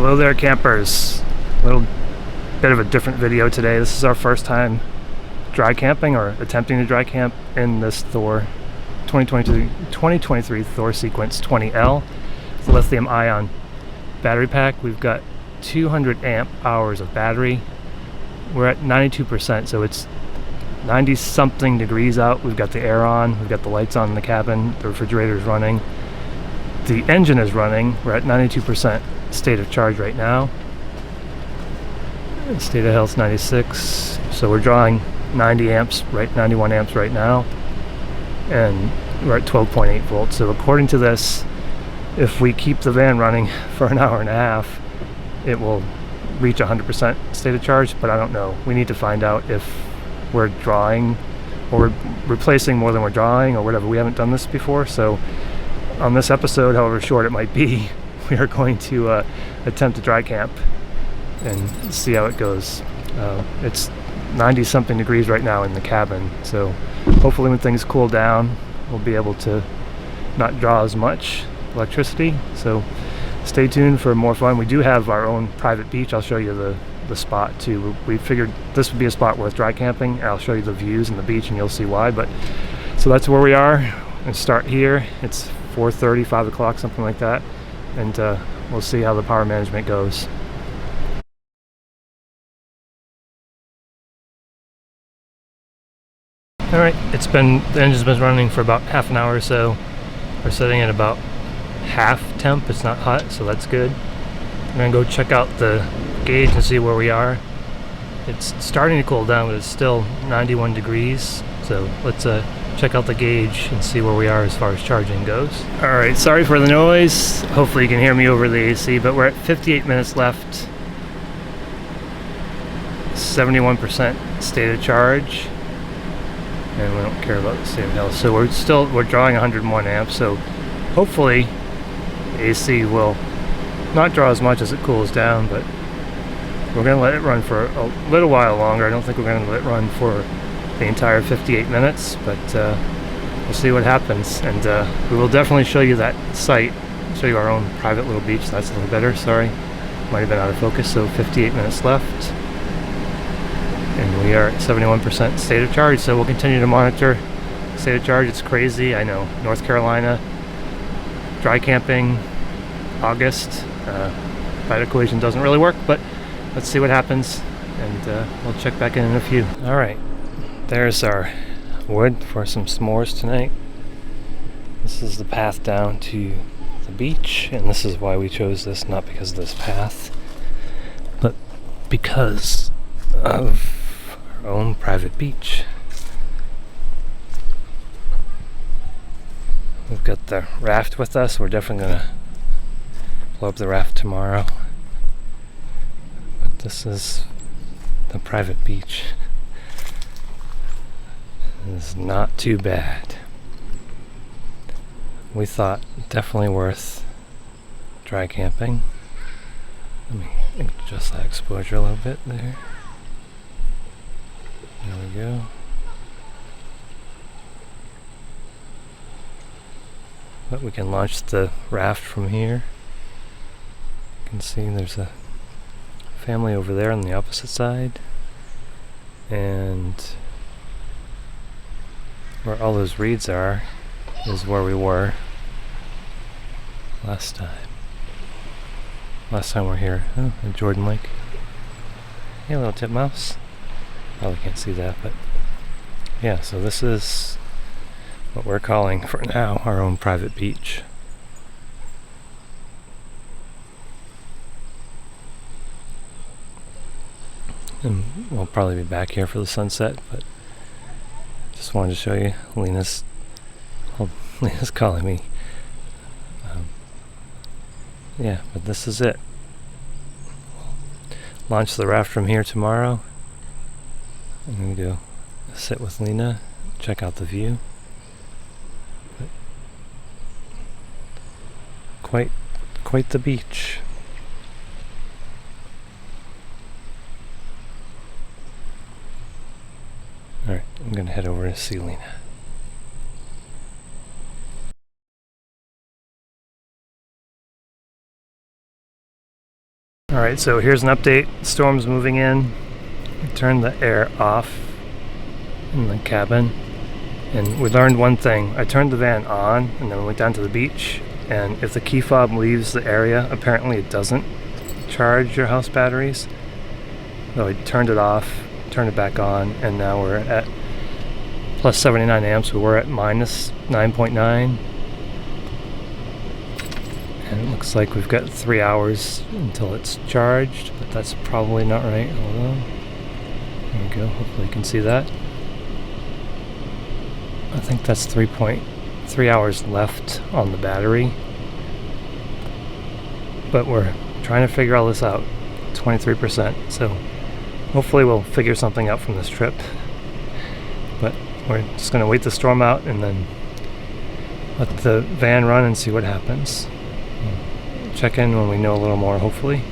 Hello there, campers. A little bit of a different video today. This is our first time dry camping, or attempting to dry camp, in this Thor 2023 Thor Sequence 20L. It's a lithium ion battery pack. We've got 200 amp hours of battery. We're at 92%, so it's 90 something degrees out. We've got the air on, we've got the lights on in the cabin, the refrigerator is running, the engine is running. We're at 92% state of charge right now. State of health 96, so we're drawing 90 amps, right, 91 amps right now, and we're at 12.8 volts. So according to this, if we keep the van running for an hour and a half, it will reach 100% state of charge, but I don't know. We need to find out if we're drawing or we're replacing more than we're drawing or whatever. We haven't done this before, so on this episode, however short it might be, we are going to attempt to dry camp and see how it goes. It's 90 something degrees right now in the cabin, so hopefully when things cool down we'll be able to not draw as much electricity. So stay tuned for more fun. We do have our own private beach. I'll show you the spot too. We figured this would be a spot worth dry camping. I'll show you the views and the beach and you'll see why. But so that's where we are. Let's start here. It's 4:30, 5 o'clock, something like that, and we'll see how the power management goes. Alright, the engine's been running for about half an hour or so. We're sitting at about half temp. It's not hot, so that's good. I'm gonna go check out the gauge and see where we are. It's starting to cool down, but it's still 91 degrees. So let's check out the gauge and see where we are as far as charging goes. Alright, sorry for the noise. Hopefully you can hear me over the AC, but we're at 58 minutes left. 71% state of charge. And we don't care about the state of health. So we're drawing 101 amps, so hopefully AC will not draw as much as it cools down, but we're going to let it run for a little while longer. I don't think we're going to let it run for the entire 58 minutes, but we'll see what happens. And we will definitely show you that site, show you our own private little beach. That's a little better, sorry. Might have been out of focus. So 58 minutes left. And we are at 71% state of charge, so we'll continue to monitor state of charge. It's crazy, I know. North Carolina, dry camping, August. That equation doesn't really work, but let's see what happens, and we'll check back in a few. Alright, there's our wood for some s'mores tonight. This is the path down to the beach, and this is why we chose this, not because of this path, but because of our own private beach. We've got the raft with us. We're definitely gonna blow up the raft tomorrow, but this is the private beach. It's not too bad. We thought definitely worth dry camping. Let me adjust that exposure a little bit there. There we go. But we can launch the raft from here. You can see there's a family over there on the opposite side, and where all those reeds are is where we were last time. Last time we're here. Oh, and Jordan Lake. Hey, little titmouse. Probably can't see that, but yeah, so this is what we're calling for now our own private beach. And we'll probably be back here for the sunset, but just wanted to show you. Lena's calling me. Yeah, but this is it. Launch the raft from here tomorrow. I'm going to go sit with Lena, check out the view. But quite the beach. Alright, I'm going to head over to see Lena. Alright, so here's an update. Storm's moving in. We turned the air off in the cabin. And we learned one thing. I turned the van on and then we went down to the beach. And if the key fob leaves the area, apparently it doesn't charge your house batteries. So I turned it off, turned it back on, and now we're at plus 79 amps. We were at minus 9.9. And it looks like we've got 3 hours until it's charged, but that's probably not right. Hold on. There we go. Hopefully you can see that. I think that's 3 hours left on the battery. But we're trying to figure all this out. 23%. So hopefully we'll figure something out from this trip. But we're just going to wait the storm out and then let the van run and see what happens. Check in when we know a little more, hopefully.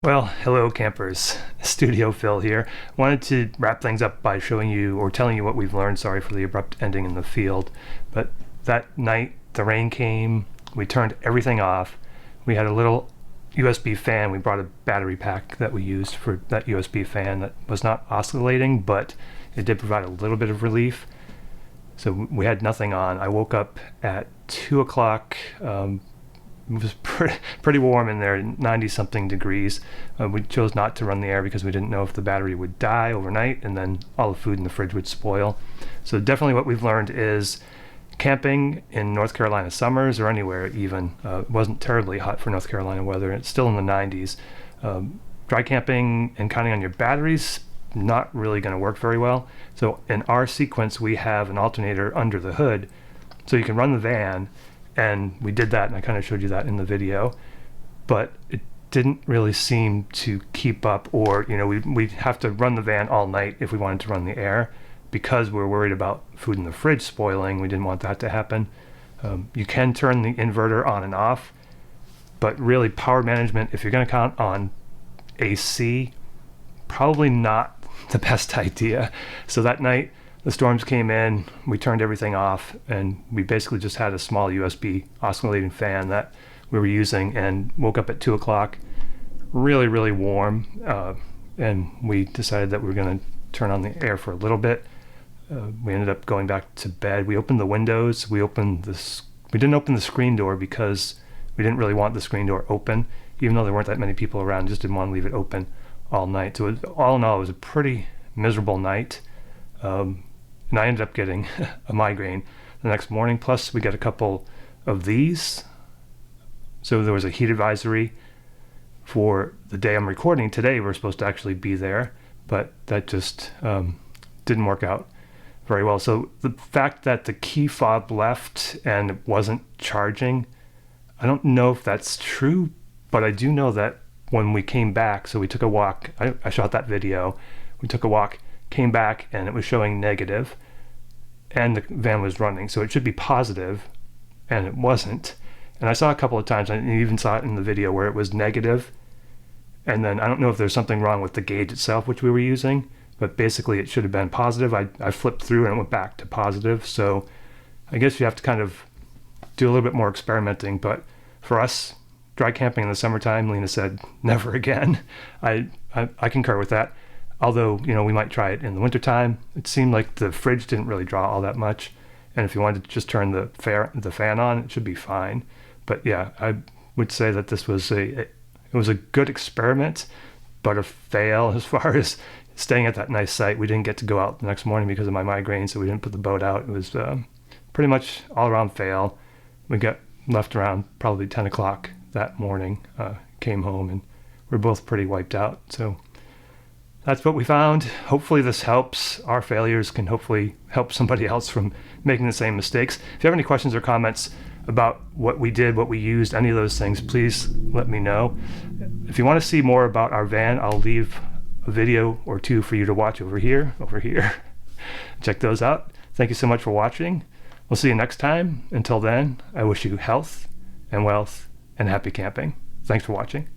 Well, hello campers. Studio Phil here. Wanted to wrap things up by showing you or telling you what we've learned. Sorry for the abrupt ending in the field. But that night the rain came, we turned everything off. We had a little USB fan. We brought a battery pack that we used for that USB fan that was not oscillating, but it did provide a little bit of relief. So we had nothing on. I woke up at 2 o'clock. It was pretty warm in there, 90 something degrees. We chose not to run the air because we didn't know if the battery would die overnight and then all the food in the fridge would spoil. So definitely what we've learned is camping in North Carolina summers or anywhere even, it wasn't terribly hot for North Carolina weather. It's still in the 90s. Dry camping and counting on your batteries, not really going to work very well. So in our sequence we have an alternator under the hood so you can run the van, and we did that and I kind of showed you that in the video, but it didn't really seem to keep up, or we'd have to run the van all night if we wanted to run the air because we're worried about food in the fridge spoiling. We didn't want that to happen. You can turn the inverter on and off, but really power management, if you're going to count on AC, probably not the best idea. So that night the storms came in, we turned everything off, and we basically just had a small USB oscillating fan that we were using, and woke up at 2 o'clock really warm, and we decided that we were going to turn on the air for a little bit. We ended up going back to bed. We opened the windows. We didn't open the screen door because we didn't really want the screen door open, even though there weren't that many people around. Just didn't want to leave it open all night. So all in all, it was a pretty miserable night, and I ended up getting a migraine the next morning. Plus we got a couple of these. So there was a heat advisory for the day I'm recording today. We're supposed to actually be there, but that just didn't work out very well. So the fact that the key fob left and it wasn't charging, I don't know if that's true, but I do know that when we came back, so we took a walk, I shot that video, we took a walk, came back, and it was showing negative, and the van was running, so it should be positive, and it wasn't. And I saw a couple of times, and you even saw it in the video, where it was negative, and then I don't know if there's something wrong with the gauge itself, which we were using, but basically it should have been positive. I flipped through and it went back to positive, so I guess you have to kind of do a little bit more experimenting. But for us, dry camping in the summertime, Lena said never again. I concur with that, although we might try it in the wintertime. It seemed like the fridge didn't really draw all that much, and if you wanted to just turn the fan on, it should be fine. But yeah, I would say that this was it was a good experiment, but a fail as far as staying at that nice site. We didn't get to go out the next morning because of my migraine, so we didn't put the boat out. It was pretty much all around fail. We got left around probably 10 o'clock that morning, came home, and we're both pretty wiped out. So that's what we found. Hopefully this helps. Our failures can hopefully help somebody else from making the same mistakes. If you have any questions or comments about what we did, what we used, any of those things, please let me know. If you want to see more about our van, I'll leave a video or two for you to watch over here. Check those out. Thank you so much for watching. We'll see you next time. Until then, I wish you health and wealth and happy camping. Thanks for watching.